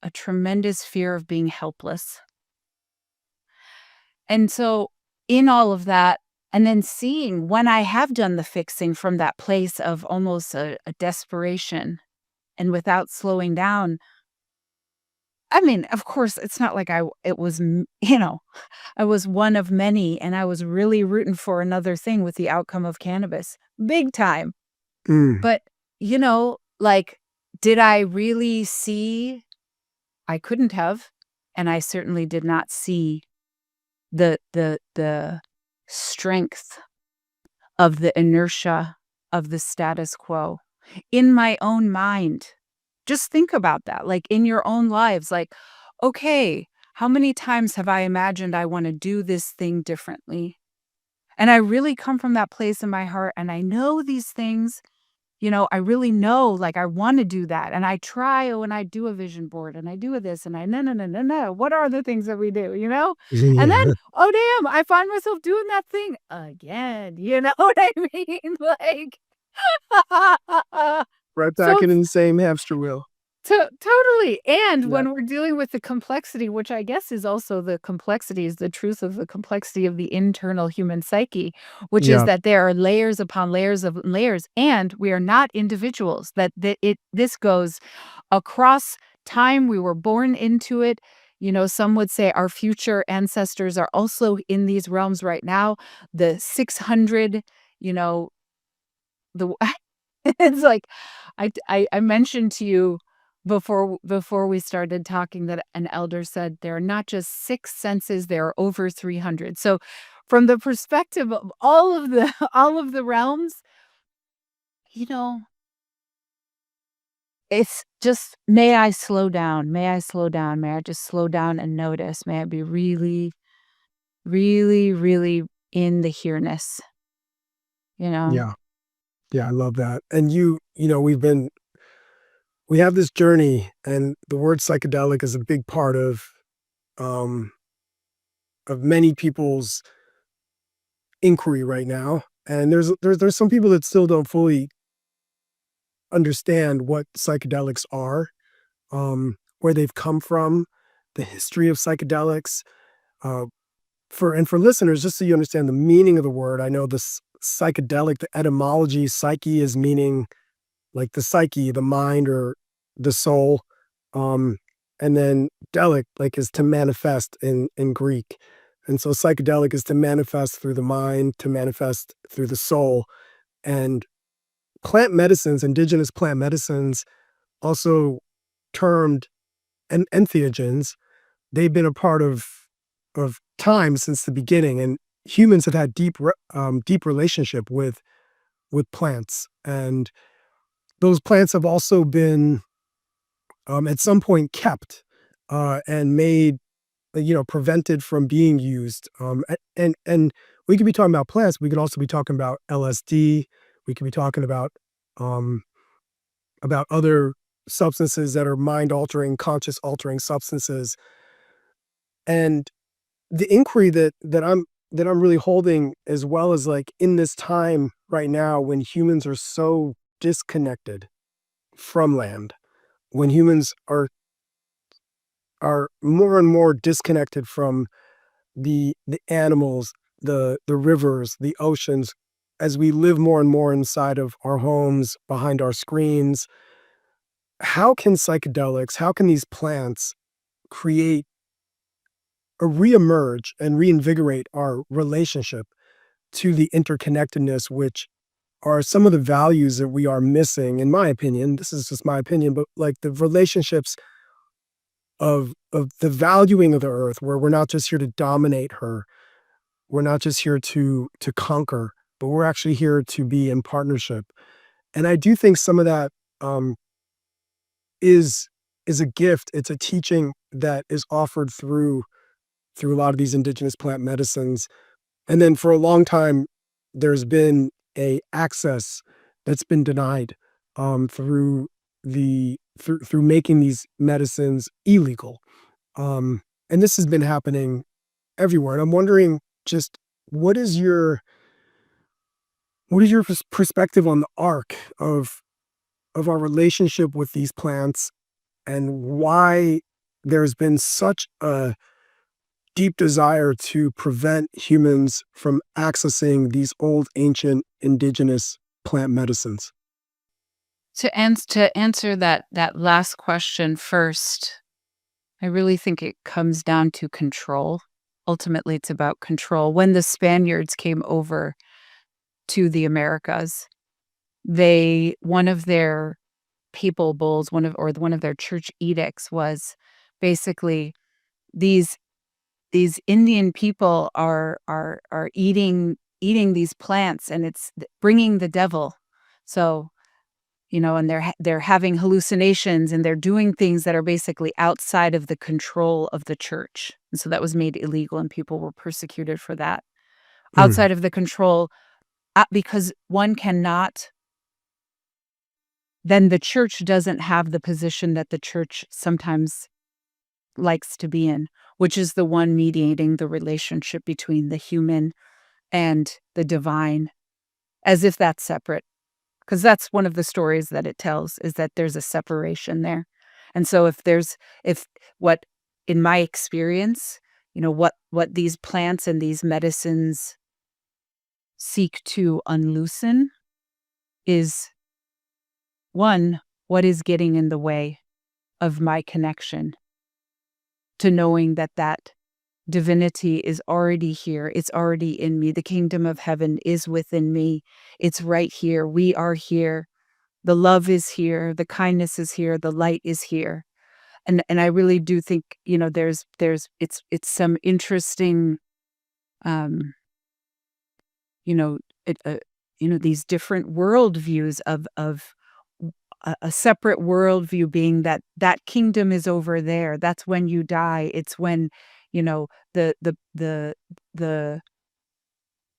a tremendous fear of being helpless. And so, in all of that, and then seeing when I have done the fixing from that place of almost a desperation and without slowing down, I mean, of course, it's not like it was, I was one of many, and I was really rooting for another thing with the outcome of cannabis, big time.
Mm.
But, like, did I really see? I couldn't have, and I certainly did not see the strength of the inertia of the status quo in my own mind. Just think about that, like, in your own lives, like, "Okay, how many times have I imagined I wanna do this thing differently?" And I really come from that place in my heart, and I know these things. I really know, like, I wanna do that, and I try, and I do a vision board, and I do this, and I no, no, no, no, no. What are the things that we do, you know? And then,
Yeah.
oh, damn, I find myself doing that thing again, you know what I mean? Like,
Right
so
back in the same hamster wheel.
Totally, and
Yeah.
when we're dealing with the complexity, which I guess is also the complexity, is the truth of the complexity of the internal human psyche, which is
Yeah.
that there are layers upon layers of layers, and we are not individuals, this goes across time. We were born into it. Some would say our future ancestors are also in these realms right now. The 600, you know, the it's like I mentioned to you before we started talking that an elder said there are not just 6 senses, there are over 300. So, from the perspective of all of the all of the realms, you know, it's just, may I slow down, may I slow down, may I just slow down and notice, may I be really, really, really in the here-ness, you know?
Yeah. Yeah. I love that. And we have this journey, and the word psychedelic is a big part um, of many people's inquiry right now. And there's some people that still don't fully understand what psychedelics are, where they've come from, the history of psychedelics. Uh, for listeners, just so you understand the meaning of the word, I know this psychedelic, the etymology, psyche is meaning like the psyche, the mind or the soul. Um, and then delic, like, is to manifest in Greek. And so psychedelic is to manifest through the mind, to manifest through the soul. And plant medicines, indigenous plant medicines, also termed entheogens, they've been a part of time since the beginning, and humans have had deep relationship with plants, and those plants have also been at some point kept and made, prevented from being used. And we could be talking about plants. We could also be talking about LSD. We could be talking um, about other substances that are mind altering, conscious altering substances. And the inquiry that I'm really holding, as well as, like, in this time right now when humans are so disconnected from land, when humans are more and more disconnected from the animals, the rivers, the oceans, as we live more and more inside of our homes, behind our screens. How can psychedelics, how can these plants create or reemerge and reinvigorate our relationship to the interconnectedness which are some of the values that we are missing, in my opinion. This is just my opinion, but like the relationships of the valuing of the earth, where we're not just here to dominate her, we're not just here to conquer, but we're actually here to be in partnership. And I do think some of that um, is is a gift. It's a teaching that is offered through a lot of these indigenous plant medicines. And then for a long time, there's been a access that's been denied through through making these medicines illegal. And this has been happening everywhere. And I'm wondering, just what is your perspective on the arc of our relationship with these plants, and why there's been such a deep desire to prevent humans from accessing these old, ancient, indigenous plant medicines?
To answer that last question first, I really think it comes down to control. Ultimately, it's about control. When the Spaniards came over to the Americas, one of their papal bulls, one of their church edicts was basically these these Indian people are eating these plants, and it's bringing the devil. So, and they're having hallucinations, and they're doing things that are basically outside of the control of the church. And so that was made illegal, and people were persecuted for that.
Mm,
Outside of the control, because one cannot, then the church doesn't have the position that the church sometimes likes to be in, which is the one mediating the relationship between the human and the divine, as if that's separate. Because that's one of the stories that it tells, is that there's a separation there. And so if what, in my experience, what these plants and these medicines seek to unloosen is, one, what is getting in the way of my connection to knowing that that divinity is already here. It's already in me. The kingdom of heaven is within me. It's right here. We are here. The love is here. The kindness is here. The light is here. And I really do think, it's some interesting, um, you know, these different worldviews of a separate worldview being that kingdom is over there. That's when you die. It's when, you know, the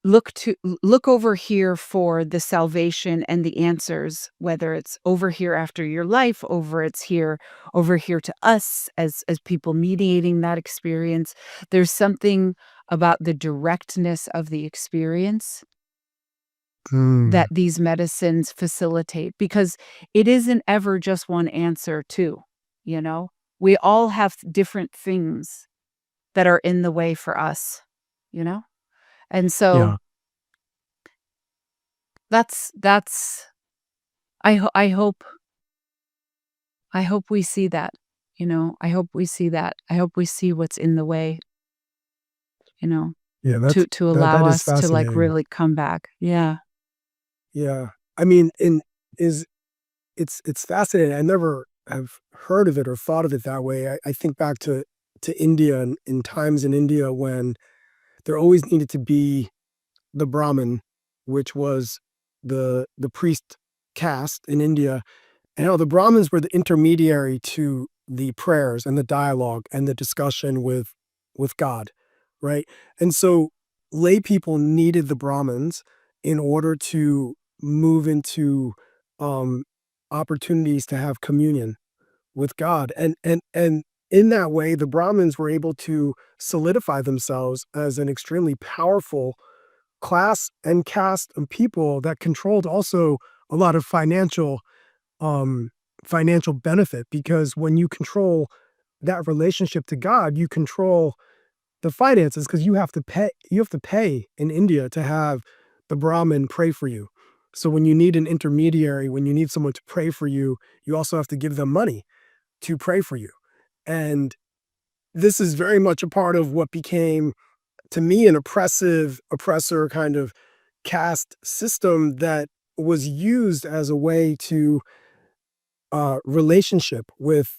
look over here for the salvation and the answers, whether it's over here after your life, over here to us as people mediating that experience. There's something about the directness of the experience that
mm,
these medicines facilitate, because it isn't ever just one answer too, you know? We all have different things that are in the way for us, you know? And so
yeah,
that's I hope we see that, I hope we see that. I hope we see what's in the way, you know,
yeah.
to allow
That is
us to, like,
fascinating.
really come back. Yeah.
Yeah, I mean, in is it's fascinating. I never have heard of it or thought of it that way. I think back to India, and in times in India when there always needed to be the Brahmin, which was the priest caste in India. And how the Brahmins were the intermediary to the prayers and the dialogue and the discussion with God, right? And so lay people needed the Brahmins in order to move into um, opportunities to have communion with God. And in that way, the Brahmins were able to solidify themselves as an extremely powerful class and caste of people that controlled also a lot of um, financial benefit, because when you control that relationship to God, you control the finances, because you have to pay in India to have the Brahmin pray for you. So when you need an intermediary, when you need someone to pray for you, you also have to give them money to pray for you. And this is very much a part of what became, to me, an oppressor kind of caste system that was used as a way to relationship with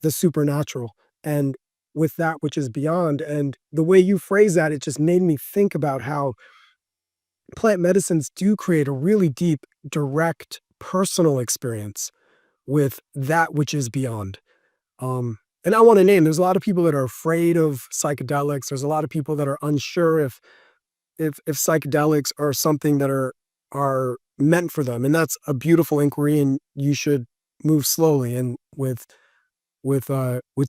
the supernatural and with that which is beyond. And the way you phrase that, it just made me think about how plant medicines do create a really deep, direct, personal experience with that which is beyond. And I want to name, there's a lot of people that are afraid of psychedelics. There's a lot of people that are unsure if psychedelics are something that are meant for them. And that's a beautiful inquiry, and you should move slowly and with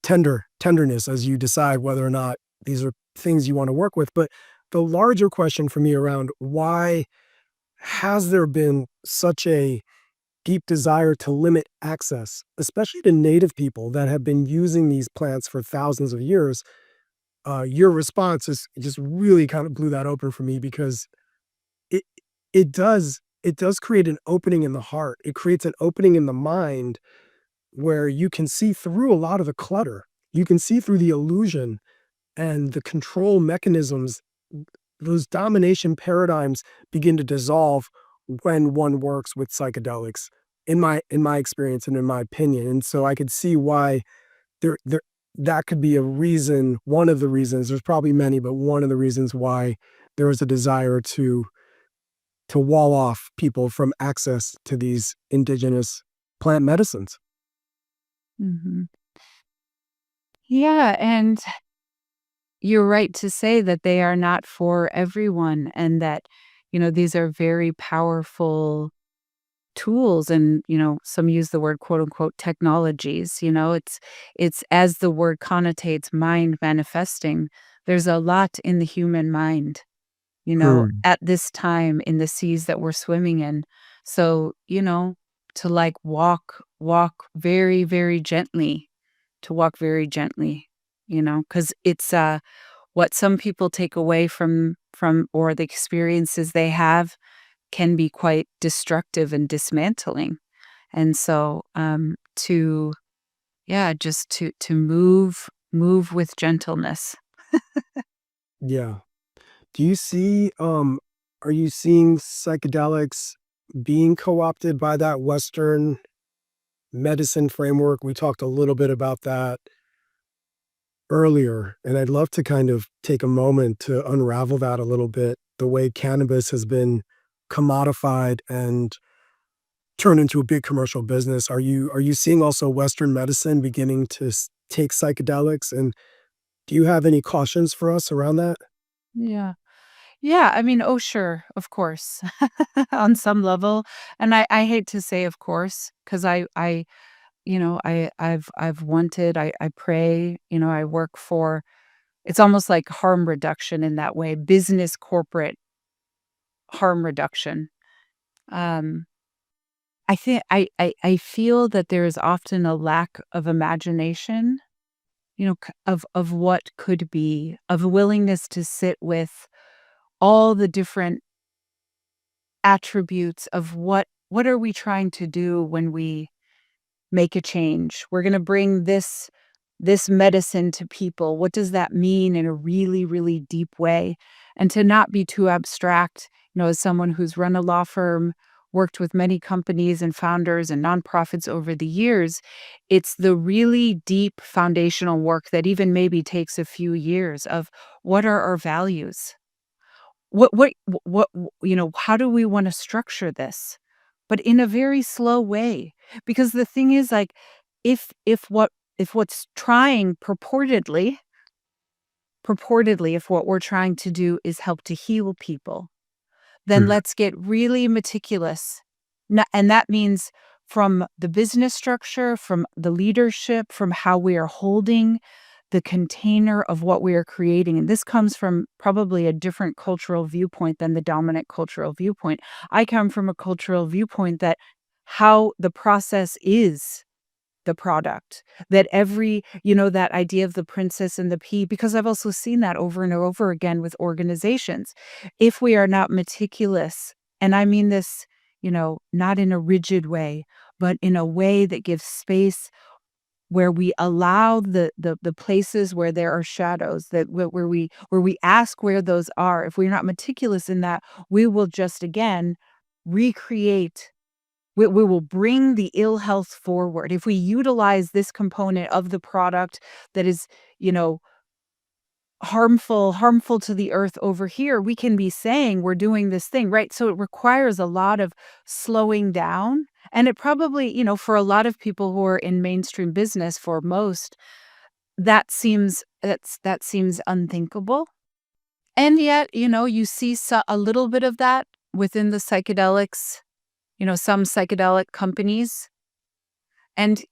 tenderness as you decide whether or not these are things you want to work with. But the larger question for me around why has there been such a deep desire to limit access, especially to native people that have been using these plants for thousands of years? Your response is just really kind of blew that open for me because it it does create an opening in the heart. It creates an opening in the mind where you can see through a lot of the clutter. You can see through the illusion and the control mechanisms. Those domination paradigms begin to dissolve when one works with psychedelics, in my experience and in my opinion. And so I could see why there that could be a reason, one of the reasons, there's probably many, but one of the reasons why there was a desire to wall off people from access to these indigenous plant medicines.
Mhm. Yeah, and you're right to say that they are not for everyone and that, these are very powerful tools and, some use the word quote unquote technologies, it's as the word connotates mind manifesting. There's a lot in the human mind,
Hmm.
at this time in the seas that we're swimming in. So, to like walk very, very gently, to walk very gently, because it's what some people take away from or the experiences they have can be quite destructive and dismantling. And so to yeah, just to move with gentleness.
Yeah. Do you see, are you seeing psychedelics being co-opted by that Western medicine framework? We talked a little bit about that earlier, and I'd love to kind of take a moment to unravel that a little bit. The way cannabis has been commodified and turned into a big commercial business. Are you seeing also Western medicine beginning to take psychedelics? And do you have any cautions for us around that?
Yeah. Yeah, I mean, oh, sure, of course, on some level, and I hate to say of course, 'cause I've wanted, I pray, I work for it's almost like harm reduction in that way, business corporate harm reduction. Um, I feel that there is often a lack of imagination, of what could be, of a willingness to sit with all the different attributes of what are we trying to do when we make a change. We're gonna bring this medicine to people. What does that mean in a really, really deep way? And to not be too abstract, as someone who's run a law firm, worked with many companies and founders and nonprofits over the years, it's the really deep foundational work that even maybe takes a few years of what are our values? How do we wanna structure this? But in a very slow way, because the thing is, like, if what's trying purportedly, if what we're trying to do is help to heal people, then
Hmm.
let's get really meticulous. And that means from the business structure, from the leadership, from how we are holding the container of what we are creating. And this comes from probably a different cultural viewpoint than the dominant cultural viewpoint. I come from a cultural viewpoint that how the process is the product, that that idea of the princess and the pea, because I've also seen that over and over again with organizations. If we are not meticulous, and I mean this, not in a rigid way, but in a way that gives space where we allow the places where there are shadows, that where we ask where those are. If we're not meticulous in that, we will just again recreate, we will bring the ill health forward. If we utilize this component of the product that is, you know, harmful to the earth over here, we can be saying we're doing this thing, right? So it requires a lot of slowing down. And it probably, for a lot of people who are in mainstream business, for most, that seems unthinkable. And yet, you see a little bit of that within the psychedelics, some psychedelic companies. And,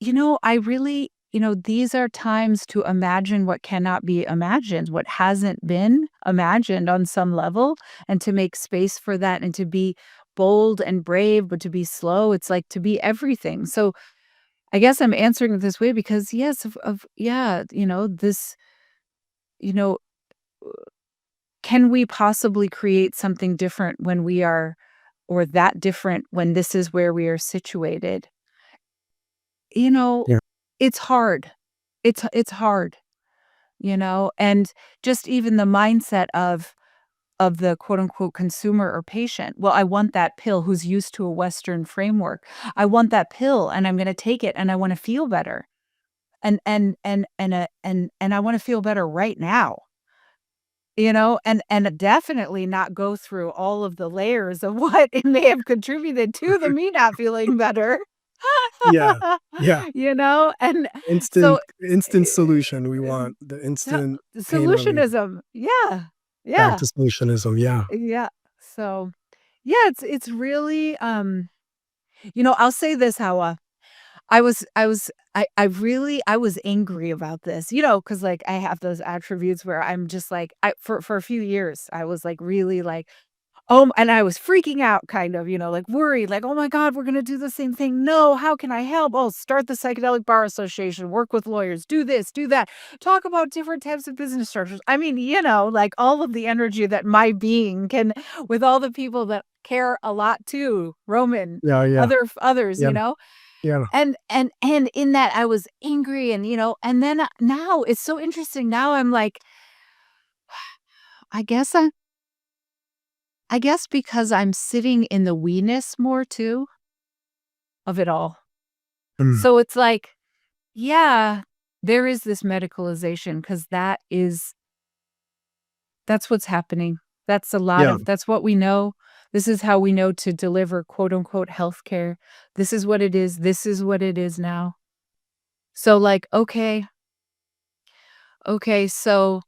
I really, these are times to imagine what cannot be imagined, what hasn't been imagined on some level, and to make space for that and to be bold and brave, but to be slow. It's like to be everything. So I guess I'm answering it this way because, yes, yeah, this, you know, can we possibly create something different when we are, or that different when this is where we are situated? You know,
Yeah.
it's hard. It's hard, and just even the mindset of the quote unquote consumer or patient. Well, I want that pill who's used to a Western framework. I want that pill and I'm gonna take it and I wanna feel better. And I wanna feel better right now. And definitely not go through all of the layers of what it may have contributed to the me not feeling better.
Yeah. Yeah.
And so,
Instant solution. We
eh,
want the
so
instant pain relief.
solutionism. Yeah.
Back
Yeah.
to solutionism. Yeah.
Yeah. So, yeah, it's really, I'll say this, Hawa. I was angry about this, because like, I have those attributes where I'm just like, for a few years, I was like, really like, oh, and I was freaking out kind of, like worried, like, "Oh my god, we're gonna do the same thing. No, how can I help? Oh, start the Psychedelic Bar Association, work with lawyers, do this, do that, talk about different types of business structures." I mean, like all of the energy that my being can with all the people that care a lot too, Roman,
Yeah. Yeah.
others,
Yeah. Yeah.
and in that I was angry and, and then now it's so interesting. Now I'm like, I guess because I'm sitting in the we-ness more too of it all.
Mm.
So it's like, yeah, there is this medicalization because that's what's happening.
Yeah.
That's what we know. This is how we know to deliver quote unquote healthcare. This is what it is. This is what it is now. So like, okay, so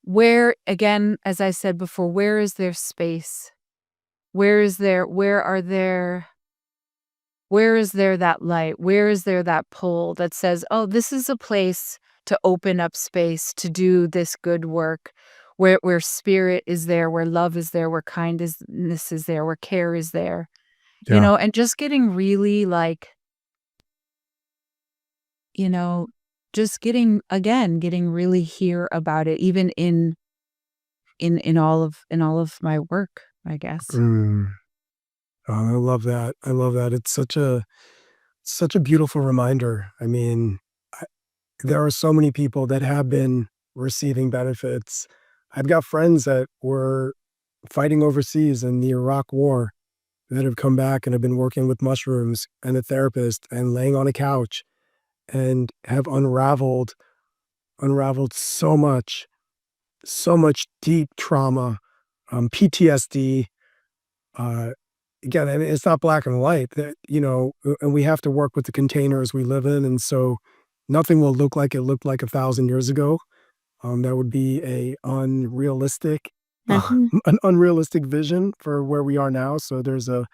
where again, as I said before, where is there space? Where is there that light? Where is there that pull that says, "Oh, this is a place to open up space to do this good work, where spirit is there, where love is there, where kindness is there, where care is there."
Yeah.
And just getting really like, you know, just getting really here about it, even in all of my work, I guess.
Mm. Oh, I love that. I love that. It's such a beautiful reminder. I mean, I, there are so many people that have been receiving benefits. I've got friends that were fighting overseas in the Iraq War that have come back and have been working with mushrooms and a therapist and laying on a couch and have unraveled so much deep trauma, PTSD. Uh, Again, I mean, it's not black and white that, and we have to work with the containers we live in. And so nothing will look like it looked like 1,000 years ago. That would be
Mhm,
an unrealistic vision for where we are now. So there's a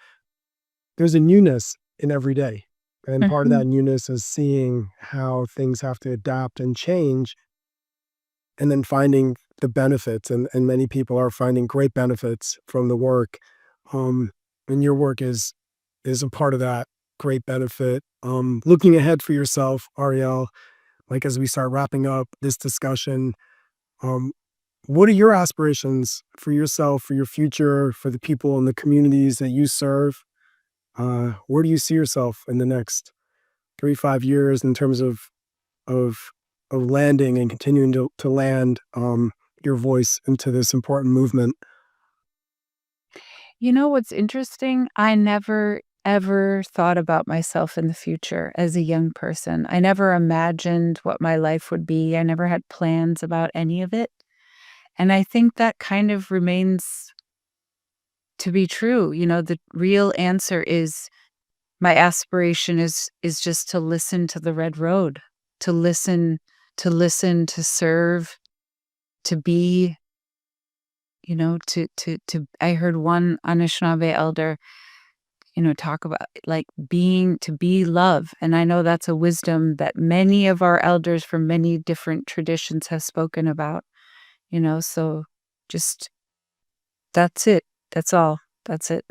newness in every day. And part of
mhm.
that newness is seeing how things have to adapt and change and then finding the benefits. And many people are finding great benefits from the work. Um, and your work is a part of that great benefit. Looking ahead for yourself, Ariel, like as we start wrapping up this discussion, um, what are your aspirations for yourself, for your future, for the people and the communities that you serve? Where do you see yourself in the next 3, 5 years in terms of of landing and continuing to land your voice into this important movement?
You know what's interesting? I never ever thought about myself in the future as a young person. I never imagined what my life would be. I never had plans about any of it. And I think that kind of remains to be true. The real answer is my aspiration is just to listen to the red road, to listen, to serve, to be, to I heard one Anishinaabe elder talk about like to be love. And I know that's a wisdom that many of our elders from many different traditions have spoken about, so just that's it. That's all. That's it.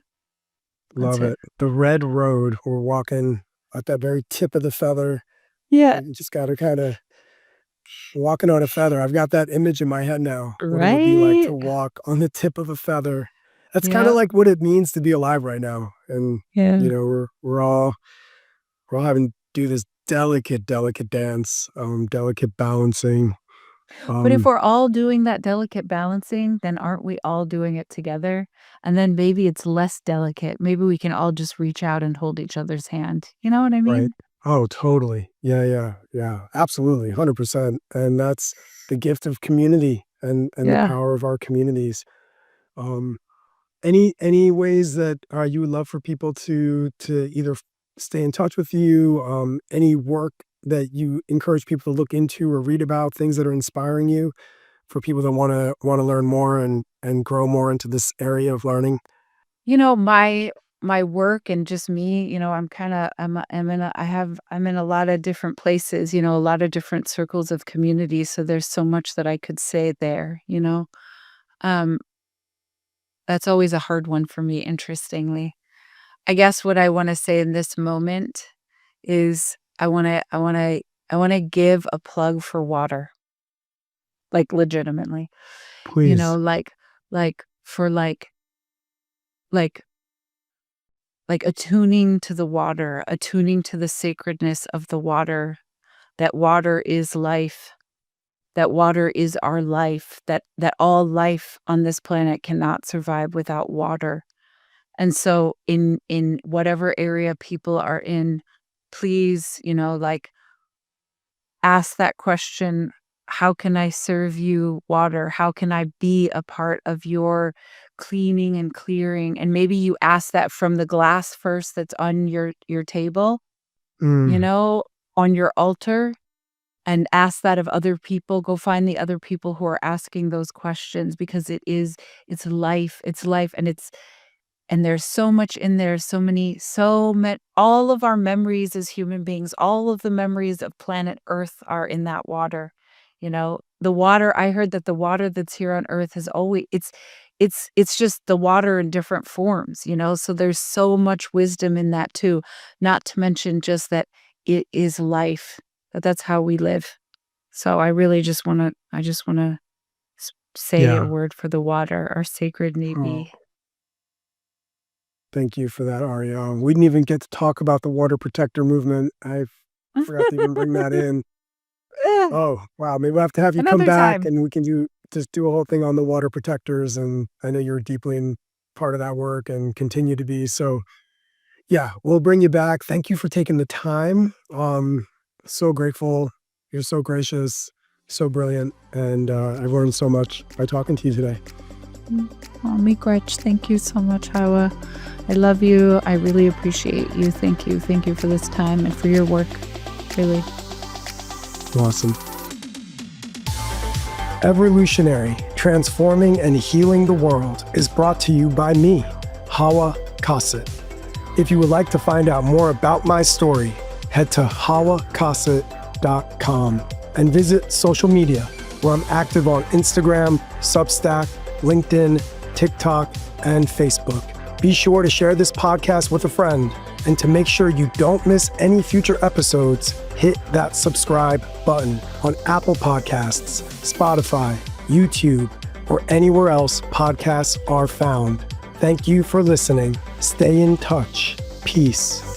That's
Love
it.
it. The red road. We're walking at that very tip of the feather.
Yeah.
You just got to kind of walking on a feather. I've got that image in my head now, what it would be like to
Right?
walk on the tip of a feather. That's kind of
Yeah.
like what it means to be alive right now. And,
Yeah.
we're all having to do this delicate dance, delicate balancing.
But if
Um,
we're all doing that delicate balancing, then aren't we all doing it together? And then maybe it's less delicate. Maybe we can all just reach out and hold each other's hand. You know what I
right.
mean?
Oh, totally. Yeah. Absolutely. 100%. And that's the gift of community and the
Yeah.
power of our communities. Um, any ways that you would love for people to either stay in touch with you? Any work that you encourage people to look into or read about, things that are inspiring you for people that want to learn more and grow more into this area of learning?
My work and just me, I'm kind of I'm in a lot of different places, a lot of different circles of community, so there's so much that I could say there. Um that's always a hard one for me, interestingly. I guess what I want to say in this moment is I want to give a plug for water, like legitimately.
Please.
Like for like like attuning to the water, attuning to the sacredness of the water, that water is life, that water is our life, that all life on this planet cannot survive without water. And so in whatever area people are in, please, ask that question, how can I serve you water? How can I be a part of your cleaning and clearing? And maybe you ask that from the glass first that's on your table, you
Mm,
know, on your altar, and ask that of other people. Go find the other people who are asking those questions, because it's life. It's life, and there's so much in there, all of our memories as human beings, all of the memories of planet Earth are in that water. The water, I heard that the water that's here on Earth has always it's just the water in different forms. So there's so much wisdom in that too, not to mention just that it is life, that's how we live. So I just wanna say a
yeah.
word for the water, our sacred
Oh,
Nibi.
thank you for that, Ariel. We didn't even get to talk about the water protector movement. I forgot to even bring that in. Oh, wow. Maybe we'll have to have you come
Another
back
time.
and we can do a whole thing on the water protectors. And I know you're deeply in part of that work and continue to be. So yeah, we'll bring you back. Thank you for taking the time. So grateful. You're so gracious, so brilliant. And I've learned so much by talking to you today.
Oh, me Gretch, thank you so much, Hawah. I love you. I really appreciate you. Thank you. Thank you for this time and for your work. Really.
Awesome. Everlutionary, Transforming and Healing the World is brought to you by me, Hawah Kasat. If you would like to find out more about my story, head to hawahkasat.com and visit social media, where I'm active on Instagram, Substack, LinkedIn, TikTok, and Facebook. Be sure to share this podcast with a friend, and to make sure you don't miss any future episodes, hit that subscribe button on Apple Podcasts, Spotify, YouTube, or anywhere else podcasts are found. Thank you for listening. Stay in touch. Peace.